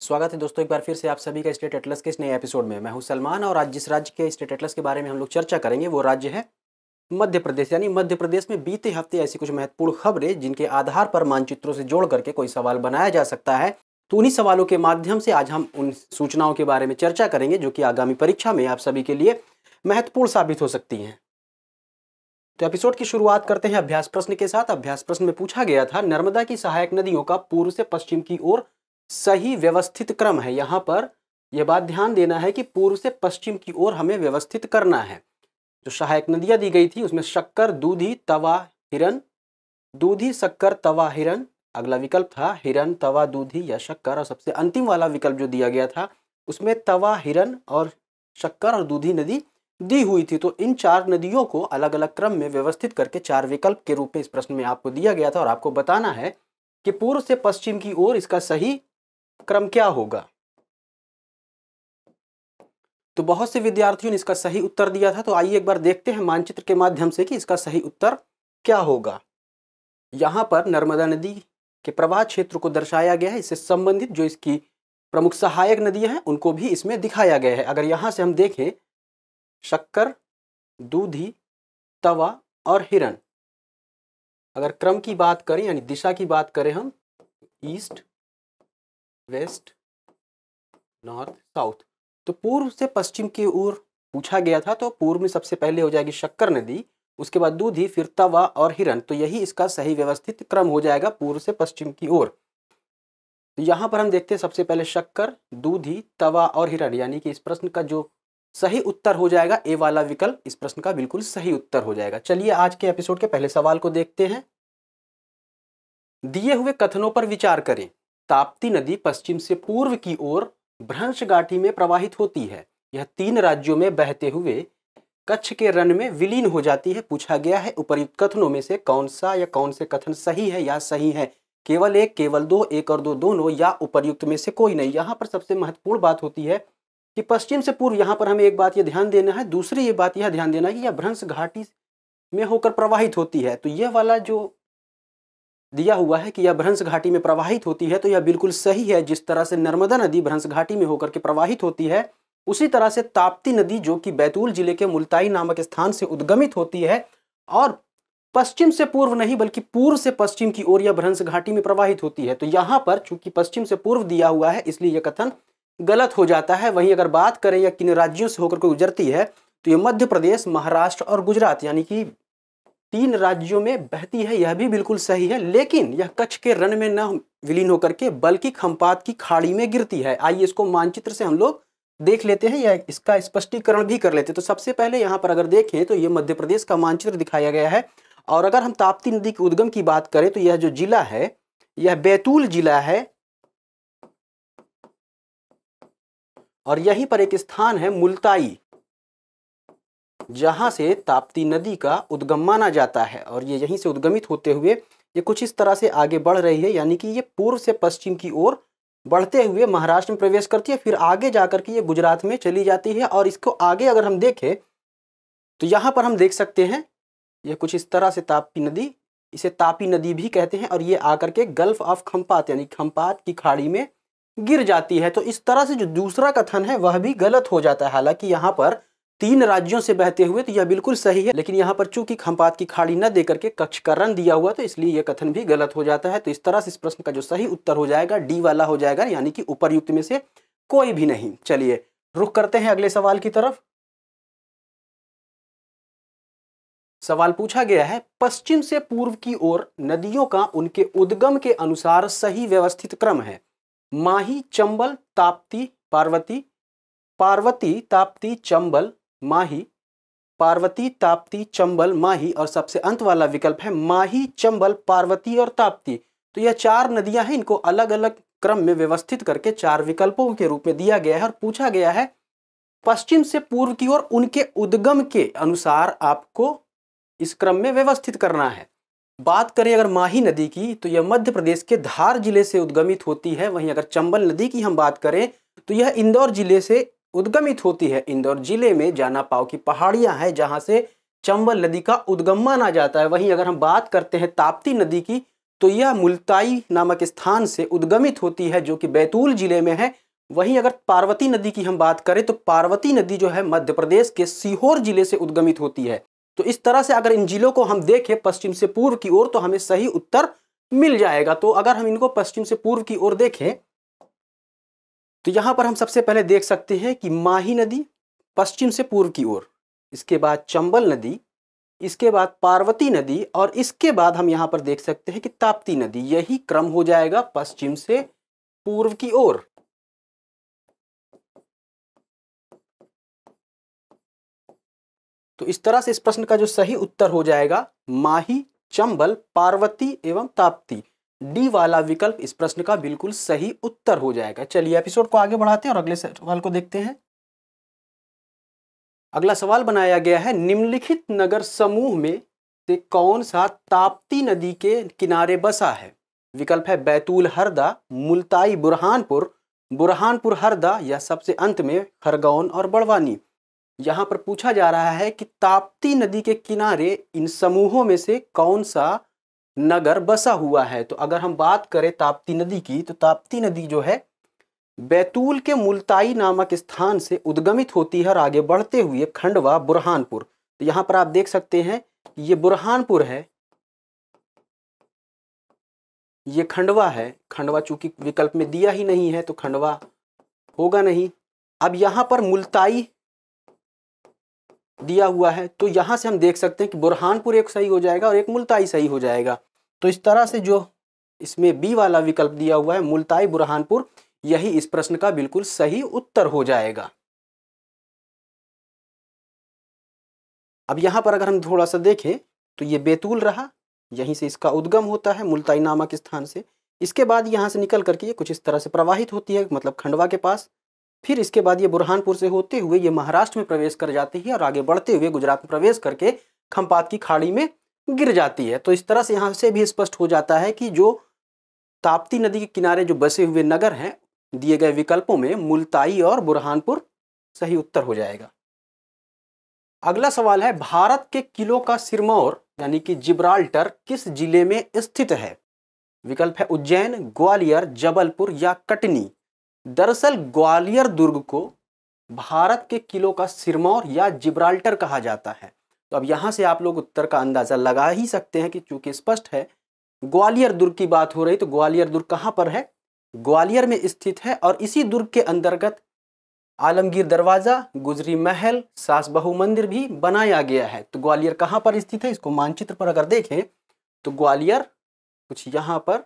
स्वागत है दोस्तों एक बार फिर से आप सभी का स्टेट एटलस के इस नए एपिसोड में। मैं हूं सलमान और आज जिस राज्य के स्टेट एटलस के बारे में हम लोग चर्चा करेंगे वो राज्य है मध्य प्रदेश। यानी मध्य प्रदेश में बीते हफ्ते ऐसी कुछ महत्वपूर्ण खबरें जिनके आधार पर मानचित्रों से जोड़ करके कोई सवाल बनाया जा सकता है, तो उन्हीं सवालों के माध्यम से आज हम उन सूचनाओं के बारे में चर्चा करेंगे जो कि आगामी परीक्षा में आप सभी के लिए महत्वपूर्ण साबित हो सकती हैं। तो एपिसोड की शुरुआत करते हैं अभ्यास प्रश्न के साथ। अभ्यास प्रश्न में पूछा गया था, नर्मदा की सहायक नदियों का पूर्व से पश्चिम की ओर सही व्यवस्थित क्रम है। यहां पर यह बात ध्यान देना है कि पूर्व से पश्चिम की ओर हमें व्यवस्थित करना है। जो सहायक नदियां दी गई थी उसमें शक्कर, दूधी, तवा, हिरन, दूधी, शक्कर, तवा, हिरन। अगला विकल्प था हिरन, तवा, दूधी या शक्कर। और सबसे अंतिम वाला विकल्प जो दिया गया था उसमें तवा, हिरन और शक्कर और दूधी नदी दी हुई थी। तो इन चार नदियों को अलग अलग क्रम में व्यवस्थित करके चार विकल्प के रूप में इस प्रश्न में आपको दिया गया था और आपको बताना है कि पूर्व से पश्चिम की ओर इसका सही क्रम क्या होगा। तो बहुत से विद्यार्थियों ने इसका सही उत्तर दिया था, तो आइए एक बार देखते हैं मानचित्र के माध्यम से कि इसका सही उत्तर क्या होगा। यहां पर नर्मदा नदी के प्रवाह क्षेत्र को दर्शाया गया है। इससे संबंधित जो इसकी प्रमुख सहायक नदियां हैं उनको भी इसमें दिखाया गया है। अगर यहां से हम देखें शक्कर, दूधी, तवा और हिरन, अगर क्रम की बात करें यानी दिशा की बात करें हम ईस्ट, वेस्ट, नॉर्थ, साउथ, तो पूर्व से पश्चिम की ओर पूछा गया था। तो पूर्व में सबसे पहले हो जाएगी शक्कर नदी, उसके बाद दूधी, फिर तवा और हिरन। तो यही इसका सही व्यवस्थित क्रम हो जाएगा पूर्व से पश्चिम की ओर। तो यहां पर हम देखते हैं सबसे पहले शक्कर, दूधी, तवा और हिरन, यानी कि इस प्रश्न का जो सही उत्तर हो जाएगा ए वाला विकल्प इस प्रश्न का बिल्कुल सही उत्तर हो जाएगा। चलिए आज के एपिसोड के पहले सवाल को देखते हैं। दिए हुए कथनों पर विचार करें। ताप्ती नदी पश्चिम से पूर्व की ओर भ्रंश घाटी में प्रवाहित होती है। यह 3 राज्यों में बहते हुए कच्छ के रण में विलीन हो जाती है। पूछा गया है उपर्युक्त कथनों में से कौन सा या कौन से कथन सही है या सही है। केवल एक, केवल दो, एक और दो दोनों, या उपर्युक्त में से कोई नहीं। यहाँ पर सबसे महत्वपूर्ण बात होती है कि पश्चिम से पूर्व, यहाँ पर हमें एक बात यह ध्यान देना है। दूसरी ये बात यह ध्यान देना है कि यह भ्रंश घाटी में होकर प्रवाहित होती है। तो यह वाला जो दिया हुआ है कि यह भ्रंश घाटी में प्रवाहित होती है, तो यह बिल्कुल सही है। जिस तरह से नर्मदा नदी भ्रंश घाटी में होकर के प्रवाहित होती है, उसी तरह से ताप्ती नदी जो कि बैतूल जिले के मुल्ताई नामक स्थान से उद्गमित होती है और पश्चिम से पूर्व नहीं बल्कि पूर्व से पश्चिम की ओर यह भ्रंश घाटी में प्रवाहित होती है। तो यहाँ पर चूंकि पश्चिम से पूर्व दिया हुआ है इसलिए यह कथन गलत हो जाता है। वहीं अगर बात करें या किन राज्यों से होकर के गुजरती है, तो यह मध्य प्रदेश, महाराष्ट्र और गुजरात यानी कि 3 राज्यों में बहती है, यह भी बिल्कुल सही है। लेकिन यह कच्छ के रण में न विलीन होकर के बल्कि खंपात की खाड़ी में गिरती है। आइए इसको मानचित्र से हम लोग देख लेते हैं या इसका स्पष्टीकरण भी कर लेते हैं। तो सबसे पहले यहाँ पर अगर देखें तो यह मध्य प्रदेश का मानचित्र दिखाया गया है। और अगर हम ताप्ती नदी के उद्गम की बात करें तो यह जो जिला है यह बैतूल जिला है और यहीं पर एक स्थान है मुल्ताई जहां से ताप्ती नदी का उद्गम माना जाता है। और ये यहीं से उद्गमित होते हुए ये कुछ इस तरह से आगे बढ़ रही है, यानी कि ये पूर्व से पश्चिम की ओर बढ़ते हुए महाराष्ट्र में प्रवेश करती है, फिर आगे जाकर के ये गुजरात में चली जाती है। और इसको आगे अगर हम देखें तो यहाँ पर हम देख सकते हैं ये कुछ इस तरह से ताप्ती नदी, इसे तापी नदी भी कहते हैं, और ये आकर के गल्फ ऑफ खंपात यानी खंपात की खाड़ी में गिर जाती है। तो इस तरह से जो दूसरा कथन है वह भी गलत हो जाता है। हालांकि यहाँ पर 3 राज्यों से बहते हुए तो यह बिल्कुल सही है, लेकिन यहाँ पर चूंकि खंपात की खाड़ी न देकर के कच्छ का रण दिया हुआ तो इसलिए यह कथन भी गलत हो जाता है। तो इस तरह से इस प्रश्न का जो सही उत्तर हो जाएगा डी वाला हो जाएगा, यानी कि उपर्युक्त में से कोई भी नहीं। चलिए रुख करते हैं अगले सवाल की तरफ। सवाल पूछा गया है, पश्चिम से पूर्व की ओर नदियों का उनके उद्गम के अनुसार सही व्यवस्थित क्रम है। माही, चंबल, ताप्ती, पार्वती, पार्वती, ताप्ती, चंबल, माही, पार्वती, ताप्ती, चंबल, माही, और सबसे अंत वाला विकल्प है माही, चंबल, पार्वती और ताप्ती। तो यह 4 नदियां हैं, इनको अलग अलग क्रम में व्यवस्थित करके 4 विकल्पों के रूप में दिया गया है और पूछा गया है पश्चिम से पूर्व की ओर उनके उद्गम के अनुसार आपको इस क्रम में व्यवस्थित करना है। बात करें अगर माही नदी की तो यह मध्य प्रदेश के धार जिले से उद्गमित होती है। वहीं अगर चंबल नदी की हम बात करें तो यह इंदौर जिले से उद्गमित होती है। इंदौर जिले में जाना पाव की पहाड़ियां हैं जहां से चंबल नदी का उद्गम माना जाता है। वहीं अगर हम बात करते हैं ताप्ती नदी की तो यह मुल्ताई नामक स्थान से उद्गमित होती है जो कि बैतूल जिले में है। वहीं अगर पार्वती नदी की हम बात करें तो पार्वती नदी जो है मध्य प्रदेश के सीहोर जिले से उद्गमित होती है। तो इस तरह से अगर इन जिलों को हम देखें पश्चिम से पूर्व की ओर तो हमें सही उत्तर मिल जाएगा। तो अगर हम इनको पश्चिम से पूर्व की ओर देखें तो यहां पर हम सबसे पहले देख सकते हैं कि माही नदी पश्चिम से पूर्व की ओर, इसके बाद चंबल नदी, इसके बाद पार्वती नदी और इसके बाद हम यहां पर देख सकते हैं कि ताप्ती नदी। यही क्रम हो जाएगा पश्चिम से पूर्व की ओर। तो इस तरह से इस प्रश्न का जो सही उत्तर हो जाएगा माही, चंबल, पार्वती एवं ताप्ती। डी वाला विकल्प इस प्रश्न का बिल्कुल सही उत्तर हो जाएगा। चलिए एपिसोड को आगे बढ़ाते हैं और अगले सवाल को देखते हैं। अगला सवाल बनाया गया है, निम्नलिखित नगर समूह में से कौन सा ताप्ती नदी के किनारे बसा है? विकल्प है बैतूल हरदा, मुल्ताई बुरहानपुर, बुरहानपुर हरदा या सबसे अंत में खरगोन और बड़वानी। यहां पर पूछा जा रहा है कि ताप्ती नदी के किनारे इन समूहों में से कौन सा नगर बसा हुआ है। तो अगर हम बात करें ताप्ती नदी की तो ताप्ती नदी जो है बैतूल के मुल्ताई नामक स्थान से उद्गमित होती है और आगे बढ़ते हुए खंडवा, बुरहानपुर। तो यहां पर आप देख सकते हैं ये बुरहानपुर है, ये खंडवा है। खंडवा चूंकि विकल्प में दिया ही नहीं है तो खंडवा होगा नहीं। अब यहां पर मुल्ताई दिया हुआ है तो यहां से हम देख सकते हैं कि बुरहानपुर एक सही हो जाएगा और एक मुल्ताई सही हो जाएगा। तो इस तरह से जो इसमें बी वाला विकल्प दिया हुआ है मुल्ताई बुरहानपुर, यही इस प्रश्न का बिल्कुल सही उत्तर हो जाएगा। अब यहां पर अगर हम थोड़ा सा देखें तो ये बैतूल रहा, यहीं से इसका उद्गम होता है मुल्ताई नामक स्थान से। इसके बाद यहां से निकल करके ये कुछ इस तरह से प्रवाहित होती है, मतलब खंडवा के पास। फिर इसके बाद ये बुरहानपुर से होते हुए ये महाराष्ट्र में प्रवेश कर जाती है और आगे बढ़ते हुए गुजरात में प्रवेश करके खंपात की खाड़ी में गिर जाती है। तो इस तरह से यहाँ से भी स्पष्ट हो जाता है कि जो ताप्ती नदी के किनारे जो बसे हुए नगर हैं दिए गए विकल्पों में मुल्ताई और बुरहानपुर सही उत्तर हो जाएगा। अगला सवाल है, भारत के किलों का सिरमौर यानी कि जिब्राल्टर किस जिले में स्थित है? विकल्प है उज्जैन, ग्वालियर, जबलपुर या कटनी। दरअसल ग्वालियर दुर्ग को भारत के किलों का सिरमौर या जिब्राल्टर कहा जाता है। तो अब यहां से आप लोग उत्तर का अंदाजा लगा ही सकते हैं कि चूंकि स्पष्ट है ग्वालियर दुर्ग की बात हो रही, तो ग्वालियर दुर्ग कहां पर है? ग्वालियर में स्थित है और इसी दुर्ग के अंतर्गत आलमगीर दरवाजा, गुजरी महल, सास बहू मंदिर भी बनाया गया है। तो ग्वालियर कहां पर स्थित है? इसको मानचित्र पर अगर देखें तो ग्वालियर कुछ यहां पर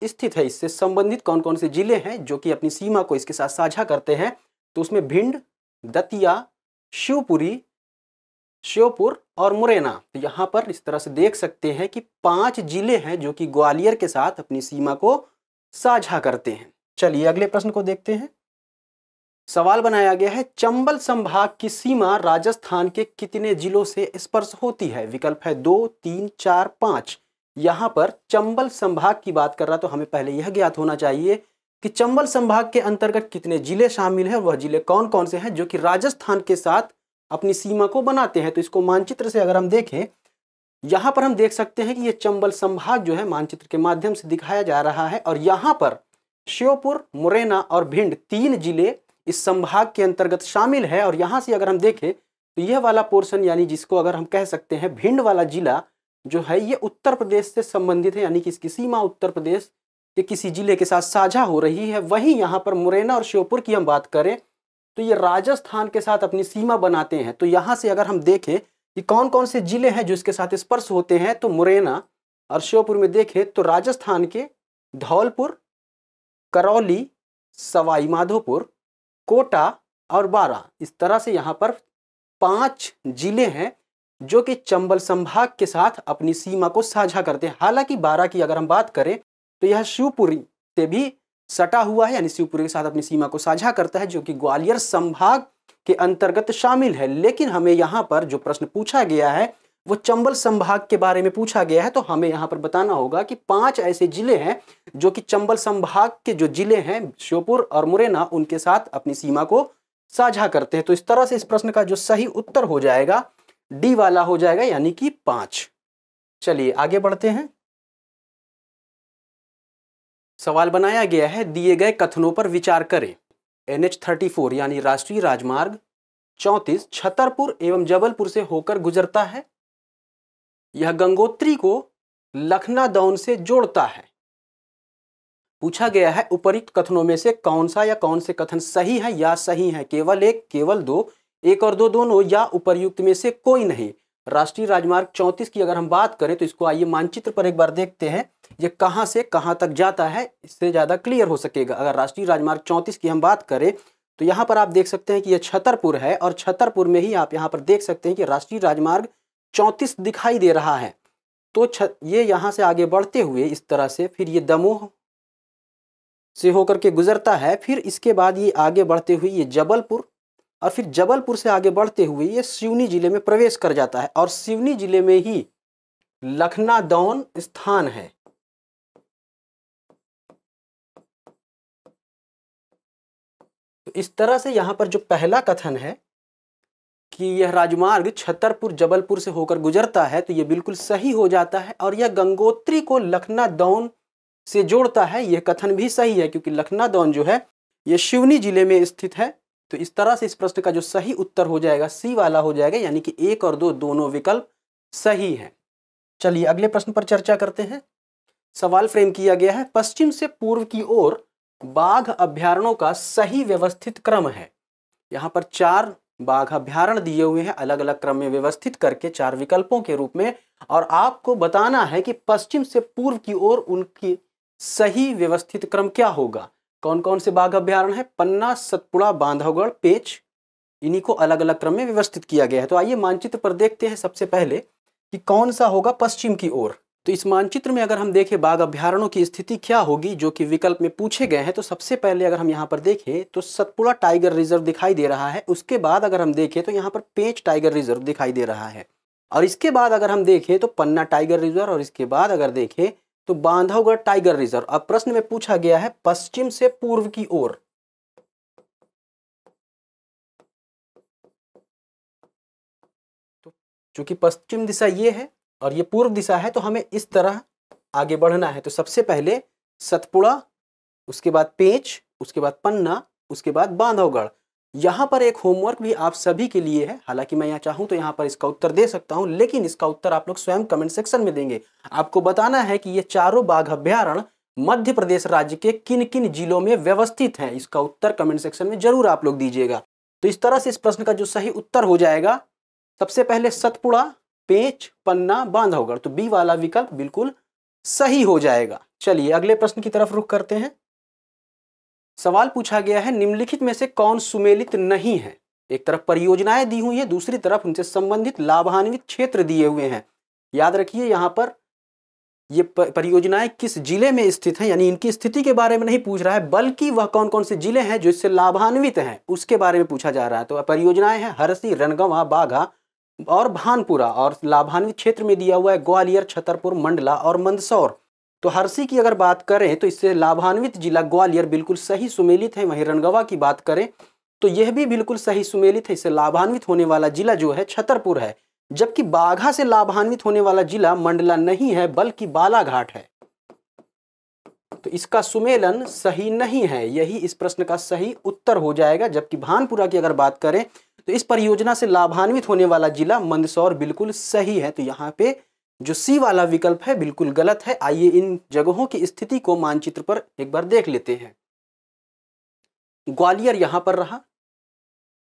स्थित है। इससे संबंधित कौन कौन से जिले हैं जो कि अपनी सीमा को इसके साथ साझा करते हैं? तो उसमें भिंड, दतिया, शिवपुरी, श्योपुर और मुरैना। तो यहाँ पर इस तरह से देख सकते हैं कि 5 जिले हैं जो कि ग्वालियर के साथ अपनी सीमा को साझा करते हैं। चलिए अगले प्रश्न को देखते हैं। सवाल बनाया गया है, चंबल संभाग की सीमा राजस्थान के कितने जिलों से स्पर्श होती है? विकल्प है 2, 3, 4, 5। यहाँ पर चंबल संभाग की बात कर रहा तो हमें पहले यह ज्ञात होना चाहिए कि चंबल संभाग के अंतर्गत कितने जिले शामिल हैं, वह जिले कौन कौन से हैं जो कि राजस्थान के साथ अपनी सीमा को बनाते हैं। तो इसको मानचित्र से अगर हम देखें, यहाँ पर हम देख सकते हैं कि ये चंबल संभाग जो है मानचित्र के माध्यम से दिखाया जा रहा है और यहाँ पर श्योपुर, मुरैना और भिंड 3 जिले इस संभाग के अंतर्गत शामिल है। और यहाँ से अगर हम देखें तो यह वाला पोर्शन यानी जिसको अगर हम कह सकते हैं भिंड वाला जिला जो है ये उत्तर प्रदेश से संबंधित है, यानी कि इसकी सीमा उत्तर प्रदेश के किसी जिले के साथ साझा हो रही है। वहीं यहाँ पर मुरैना और श्योपुर की हम बात करें तो ये राजस्थान के साथ अपनी सीमा बनाते हैं। तो यहाँ से अगर हम देखें कि कौन कौन से जिले हैं जो इसके साथ स्पर्श होते हैं, तो मुरैना और श्योपुर में देखें तो राजस्थान के धौलपुर, करौली, सवाई माधोपुर, कोटा और बारां, इस तरह से यहाँ पर 5 जिले हैं जो कि चंबल संभाग के साथ अपनी सीमा को साझा करते हैं। हालांकि बारां की अगर हम बात करें तो यह शिवपुरी से भी सटा हुआ है, यानी शिवपुरी के साथ अपनी सीमा को साझा करता है जो कि ग्वालियर संभाग के अंतर्गत शामिल है। लेकिन हमें यहाँ पर जो प्रश्न पूछा गया है वो चंबल संभाग के बारे में पूछा गया है, तो हमें यहाँ पर बताना होगा कि 5 ऐसे जिले हैं जो कि चंबल संभाग के जो जिले हैं श्योपुर और मुरैना उनके साथ अपनी सीमा को साझा करते हैं। तो इस तरह से इस प्रश्न का जो सही उत्तर हो जाएगा डी वाला हो जाएगा, यानी कि 5। चलिए आगे बढ़ते हैं। सवाल बनाया गया है, दिए गए कथनों पर विचार करें। NH34 यानी राष्ट्रीय राजमार्ग 34 छतरपुर एवं जबलपुर से होकर गुजरता है। यह गंगोत्री को लखनादौन से जोड़ता है। पूछा गया है उपरोक्त कथनों में से कौन सा या कौन से कथन सही है या सही है, केवल एक, केवल दो, एक और दो दोनों, या उपर्युक्त में से कोई नहीं। राष्ट्रीय राजमार्ग 34 की अगर हम बात करें तो इसको आइए मानचित्र पर एक बार देखते हैं, ये कहां से कहां तक जाता है, इससे ज्यादा क्लियर हो सकेगा। अगर राष्ट्रीय राजमार्ग 34 की हम बात करें तो यहां पर आप देख सकते हैं कि यह छतरपुर है, और छतरपुर में ही आप यहां पर देख सकते हैं कि राष्ट्रीय राजमार्ग 34 दिखाई दे रहा है। तो ये यहां से आगे बढ़ते हुए इस तरह से फिर ये दमोह से होकर के गुजरता है, फिर इसके बाद ये आगे बढ़ते हुए ये जबलपुर, और फिर जबलपुर से आगे बढ़ते हुए ये सिवनी जिले में प्रवेश कर जाता है, और सिवनी जिले में ही लखनादौन स्थान है। तो इस तरह से यहां पर जो पहला कथन है कि यह राजमार्ग छतरपुर जबलपुर से होकर गुजरता है, तो यह बिल्कुल सही हो जाता है, और यह गंगोत्री को लखनादौन से जोड़ता है, यह कथन भी सही है, क्योंकि लखनादौन जो है यह सिवनी जिले में स्थित है। तो इस तरह से इस प्रश्न का जो सही उत्तर हो जाएगा सी वाला हो जाएगा, यानी कि एक और दो दोनों विकल्प सही है। चलिए अगले प्रश्न पर चर्चा करते हैं। सवाल फ्रेम किया गया है, पश्चिम से पूर्व की ओर बाघ अभ्यारण्यों का सही व्यवस्थित क्रम है। यहाँ पर 4 बाघ अभ्यारण्य दिए हुए हैं, अलग अलग क्रम में व्यवस्थित करके 4 विकल्पों के रूप में, और आपको बताना है कि पश्चिम से पूर्व की ओर उनकी सही व्यवस्थित क्रम क्या होगा। कौन कौन से बाघ अभ्यारण्य है? पन्ना, सतपुड़ा, बांधवगढ़, पेंच, इन्हीं को अलग अलग क्रम में व्यवस्थित किया गया है। तो आइए मानचित्र पर देखते हैं सबसे पहले कि कौन सा होगा पश्चिम की ओर। तो इस मानचित्र में अगर हम देखें बाघ अभ्यारण्यों की स्थिति क्या होगी जो कि विकल्प में पूछे गए हैं, तो सबसे पहले अगर हम यहाँ पर देखें तो सतपुड़ा टाइगर रिजर्व दिखाई दे रहा है। उसके बाद अगर हम देखें तो यहाँ पर पेंच टाइगर रिजर्व दिखाई दे रहा है, और इसके बाद अगर हम देखें तो पन्ना टाइगर रिजर्व, और इसके बाद अगर देखें तो बांधवगढ़ टाइगर रिजर्व। अब प्रश्न में पूछा गया है पश्चिम से पूर्व की ओर, तो चूंकि पश्चिम दिशा ये है और ये पूर्व दिशा है, तो हमें इस तरह आगे बढ़ना है। तो सबसे पहले सतपुड़ा, उसके बाद पेंच, उसके बाद पन्ना, उसके बाद बांधवगढ़। यहाँ पर एक होमवर्क भी आप सभी के लिए है, हालांकि मैं यहाँ चाहूँ तो यहाँ पर इसका उत्तर दे सकता हूँ, लेकिन इसका उत्तर आप लोग स्वयं कमेंट सेक्शन में देंगे। आपको बताना है कि ये चारों बाघ अभ्यारण्य मध्य प्रदेश राज्य के किन किन जिलों में व्यवस्थित हैं। इसका उत्तर कमेंट सेक्शन में जरूर आप लोग दीजिएगा। तो इस तरह से इस प्रश्न का जो सही उत्तर हो जाएगा, सबसे पहले सतपुड़ा, पेंच, पन्ना, बांधवगढ़। तो बी वाला विकल्प बिल्कुल सही हो जाएगा। चलिए अगले प्रश्न की तरफ रुख करते हैं। सवाल पूछा गया है, निम्नलिखित में से कौन सुमेलित नहीं है। एक तरफ परियोजनाएं दी हुई है, दूसरी तरफ उनसे संबंधित लाभान्वित क्षेत्र दिए हुए हैं। याद रखिए यहाँ पर ये परियोजनाएं किस जिले में स्थित हैं, यानी इनकी स्थिति के बारे में नहीं पूछ रहा है, बल्कि वह कौन कौन से जिले हैं जो इससे लाभान्वित हैं उसके बारे में पूछा जा रहा है। तो परियोजनाएं हैं हरसी, रनगवा, बाघा और भानपुरा, और लाभान्वित क्षेत्र में दिया हुआ है ग्वालियर, छतरपुर, मंडला और मंदसौर। तो हरसी की अगर बात करें तो इससे लाभान्वित जिला ग्वालियर बिल्कुल सही सुमेलित है। वहीं रनगवा की बात करें तो यह भी बिल्कुल सही सुमेलित है, इससे लाभान्वित होने वाला जिला जो है छतरपुर है। जबकि बाघा से लाभान्वित होने वाला जिला मंडला नहीं है बल्कि बालाघाट है। तो इसका सुमेलन सही नहीं है, यही इस प्रश्न का सही उत्तर हो जाएगा। जबकि भानपुरा की अगर बात करें तो इस परियोजना से लाभान्वित होने वाला जिला मंदसौर बिल्कुल सही है। तो यहाँ पे जो सी वाला विकल्प है बिल्कुल गलत है। आइए इन जगहों की स्थिति को मानचित्र पर एक बार देख लेते हैं। ग्वालियर यहां पर रहा,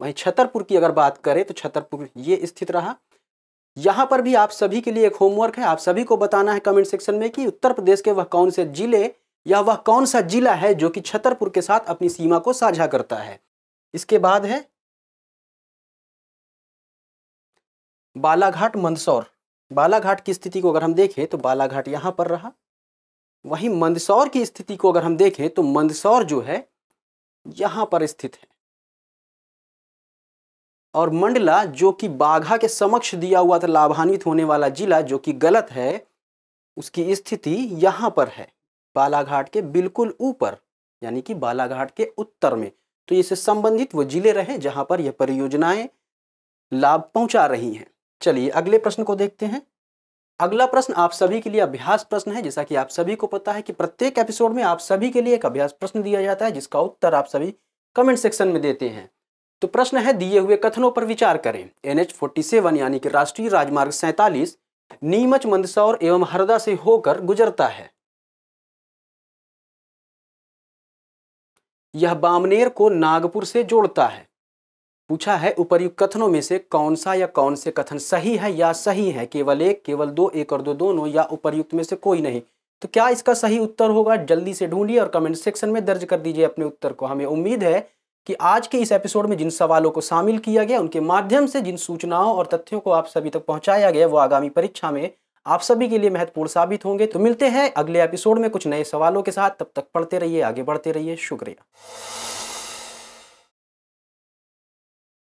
वहीं छतरपुर की अगर बात करें तो छतरपुर ये स्थित रहा। यहां पर भी आप सभी के लिए एक होमवर्क है, आप सभी को बताना है कमेंट सेक्शन में कि उत्तर प्रदेश के वह कौन से जिले या वह कौन सा जिला है जो कि छतरपुर के साथ अपनी सीमा को साझा करता है। इसके बाद है बालाघाट, मंदसौर। बालाघाट की स्थिति को अगर हम देखें तो बालाघाट यहां पर रहा। वहीं मंदसौर की स्थिति को अगर हम देखें तो मंदसौर जो है यहां पर स्थित है, और मंडला जो कि बाघा के समक्ष दिया हुआ था लाभान्वित होने वाला जिला, जो कि गलत है, उसकी स्थिति यहां पर है बालाघाट के बिल्कुल ऊपर, यानी कि बालाघाट के उत्तर में। तो इससे संबंधित वो जिले रहे जहां पर यह परियोजनाएं लाभ पहुंचा रही हैं। चलिए अगले प्रश्न को देखते हैं। अगला प्रश्न आप सभी के लिए अभ्यास प्रश्न है। जैसा कि आप सभी को पता है कि प्रत्येक एपिसोड में आप सभी के लिए एक अभ्यास प्रश्न दिया जाता है, जिसका उत्तर आप सभी कमेंट सेक्शन में देते हैं। तो प्रश्न है, दिए हुए कथनों पर विचार करें। NH47 यानी कि राष्ट्रीय राजमार्ग 47 नीमच, मंदसौर एवं हरदा से होकर गुजरता है। यह बामनेर को नागपुर से जोड़ता है। पूछा है, उपर्युक्त कथनों में से कौन सा या कौन से कथन सही है या सही है? केवल एक, केवल दो, एक और दो दोनों, या उपर्युक्त में से कोई नहीं। तो क्या इसका सही उत्तर होगा? जल्दी से ढूंढिए और कमेंट सेक्शन में दर्ज कर दीजिए अपने उत्तर को। हमें उम्मीद है कि आज के इस एपिसोड में जिन सवालों को शामिल किया गया, उनके माध्यम से जिन सूचनाओं और तथ्यों को आप सभी तक पहुंचाया गया, वो आगामी परीक्षा में आप सभी के लिए महत्वपूर्ण साबित होंगे। तो मिलते हैं अगले एपिसोड में कुछ नए सवालों के साथ। तब तक पढ़ते रहिए, आगे बढ़ते रहिए। शुक्रिया।